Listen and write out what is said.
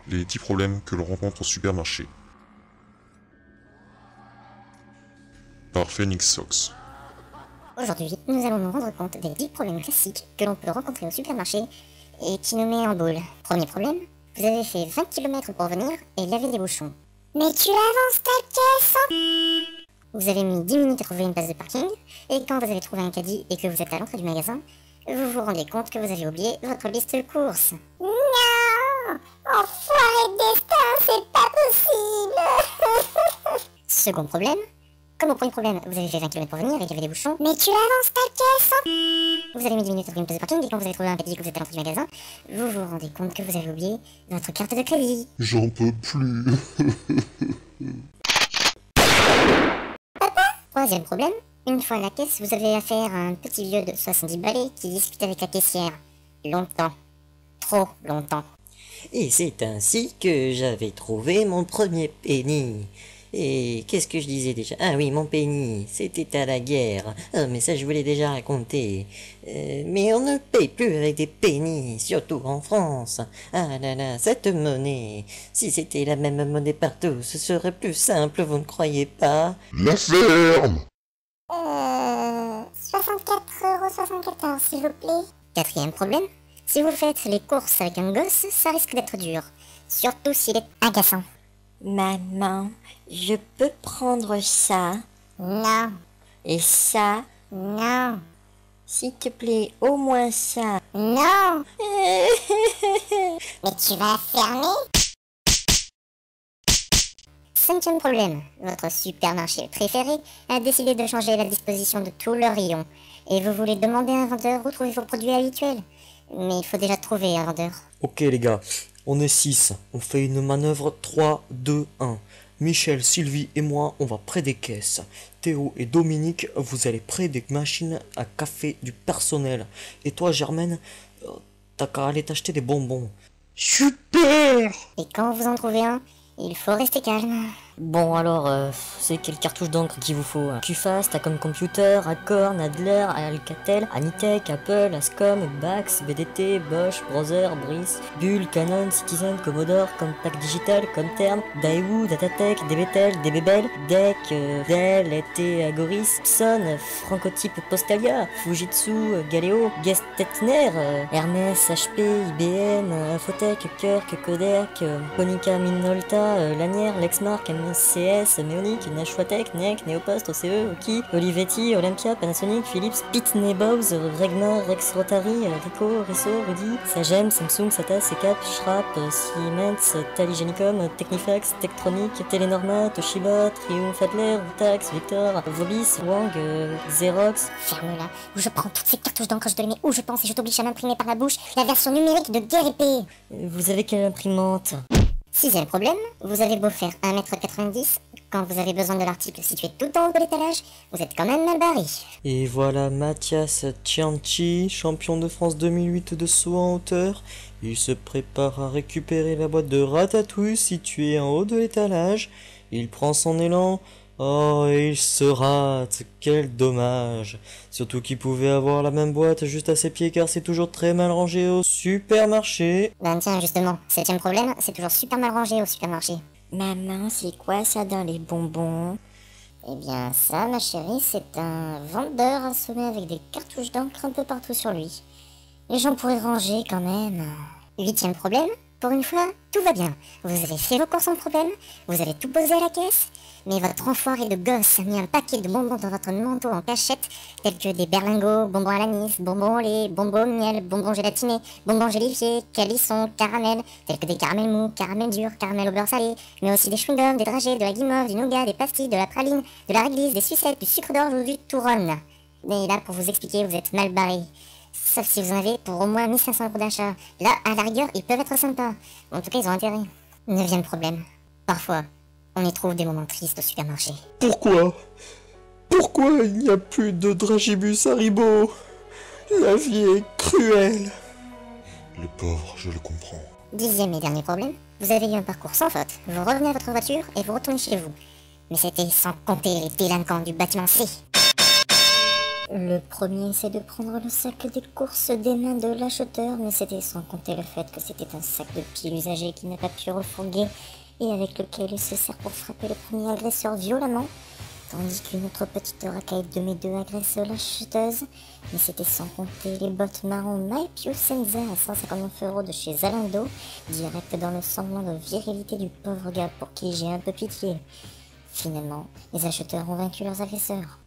Les 10 problèmes que l'on rencontre au supermarché. Par Phoenix Sox. Aujourd'hui, nous allons nous rendre compte des 10 problèmes classiques que l'on peut rencontrer au supermarché et qui nous met en boule. Premier problème, vous avez fait 20 km pour venir et il y avait des bouchons. Mais tu avances ta caisse hein. Vous avez mis 10 minutes à trouver une place de parking et quand vous avez trouvé un caddie et que vous êtes à l'entrée du magasin, vous vous rendez compte que vous avez oublié votre liste de courses. Non, enfoiré de destin, c'est pas possible. Second problème, comme au premier problème, vous avez fait 20 km pour venir et qu'il y avait des bouchons. Mais tu avances ta caisse hein. Vous avez mis 10 minutes à trouver une place de parking et quand vous avez trouvé un caddie et que vous êtes à l'entrée du magasin, vous vous rendez compte que vous avez oublié votre carte de crédit. J'en peux plus. Troisième problème, une fois à la caisse, vous avez affaire à un petit vieux de 70 balais qui discute avec la caissière. Longtemps. Trop longtemps. Et c'est ainsi que j'avais trouvé mon premier penny. Et qu'est-ce que je disais déjà? Ah oui, mon penny, c'était à la guerre. Ah, mais ça je vous l'ai déjà raconté. Mais on ne paye plus avec des pennies, surtout en France. Ah là là, cette monnaie. Si c'était la même monnaie partout, ce serait plus simple, vous ne croyez pas? La ferme. 64,74 € s'il vous plaît. Quatrième problème, si vous faites les courses avec un gosse, ça risque d'être dur. Surtout s'il est agaçant. Maman, je peux prendre ça Non, et ça, non, s'il te plaît, au moins ça. non. Mais tu vas fermer. Cinquième problème, votre supermarché préféré a décidé de changer la disposition de tout le rayon. Et vous voulez demander à un vendeur où trouver vos produits habituels. Mais il faut déjà trouver un vendeur. Ok les gars, on est 6, on fait une manœuvre 3, 2, 1. Michel, Sylvie et moi, on va près des caisses. Théo et Dominique, vous allez près des machines à café du personnel. Et toi Germaine, t'as qu'à aller t'acheter des bonbons. Super. Et quand vous en trouvez un, il faut rester calme. Bon alors, c'est quelle cartouche d'encre qu'il vous faut? QFAS, Tacom Computer, Acorn, Adler, Alcatel, Anitech, Apple, Ascom, Bax, BDT, Bosch, Brother, Brice, Bull, Canon, Citizen, Commodore, Compaq Digital, Comterm, Daewoo, Datatec, DBTEL, DBBEL, DEC, Dell, ET, Agoris, Epson, Francotype Postalia, Fujitsu, Galeo, Gestetner, Hermes, HP, IBM, Infotech, Kirk, Kodak, Konica Minolta, Lanière, Lexmark, MCS, Meonic, Nashwatek, NEC, Neopost, OCE, Oki, Olivetti, Olympia, Panasonic, Philips, Pitney Bowes, Regma, Rex Rotary, Ricoh, Risso, Rudy, Sagem, Samsung, SATA, Secap, Schrapp, Siemens, Taligenicom, Technifax, Tektronix, Telenorma, Toshiba, Triumph Adler, Vutax, Victor, Vobis, Wang, Xerox. Ferme-la, ou je prends toutes ces cartouches d'encre, je te les mets où je pense et je t'oblige à m'imprimer par la bouche la version numérique de Guerre Épée. Vous avez quelle imprimante? Sixième problème, vous avez beau faire 1,90 m, quand vous avez besoin de l'article situé tout en haut de l'étalage, vous êtes quand même mal barré. Et voilà Mathias Cianci, champion de France 2008 de saut en hauteur. Il se prépare à récupérer la boîte de ratatouille située en haut de l'étalage. Il prend son élan. Oh, et il se rate, quel dommage. Surtout qu'il pouvait avoir la même boîte juste à ses pieds car c'est toujours très mal rangé au supermarché. Ben tiens, justement, septième problème, c'est toujours super mal rangé au supermarché. Maman, c'est quoi ça dans les bonbons? Eh bien ça, ma chérie, c'est un vendeur assommé avec des cartouches d'encre un peu partout sur lui. Les gens pourraient ranger quand même. Huitième problème, pour une fois, tout va bien. Vous avez fait vos courses sans problème, vous avez tout posé à la caisse, mais votre enfoiré de gosse a mis un paquet de bonbons dans votre manteau en cachette, tels que des berlingots, bonbons à l'anis, bonbons au lait, bonbons au miel, bonbons gélatinés, bonbons gélifiés, calissons, caramel, tels que des caramels mous, caramel dur, caramel au beurre salé, mais aussi des chewing-gums, des dragées, de la guimauve, du nougat, des pastilles, de la praline, de la réglisse, des sucettes, du sucre d'orge ou du touron. Mais là, pour vous expliquer, vous êtes mal barré. Sauf si vous en avez pour au moins 1500 € d'achat. Là, à la rigueur, ils peuvent être sympas. En tout cas, ils ont intérêt. Neuvième problème. Parfois, on y trouve des moments tristes au supermarché. Pourquoi il n'y a plus de dragibus Haribo? La vie est cruelle. Le pauvre, je le comprends. Dixième et dernier problème. Vous avez eu un parcours sans faute. Vous revenez à votre voiture et vous retournez chez vous. Mais c'était sans compter les délinquants du bâtiment C. Le premier essaie de prendre le sac des courses des mains de l'acheteur, mais c'était sans compter le fait que c'était un sac de pied usagé qui n'a pas pu refourguer et avec lequel il se sert pour frapper le premier agresseur violemment, tandis qu'une autre petite racaille de mes deux agresse l'acheteuse, mais c'était sans compter les bottes marron My Piu Senza à 159 € de chez Zalando, direct dans le semblant de virilité du pauvre gars pour qui j'ai un peu pitié. Finalement, les acheteurs ont vaincu leurs agresseurs.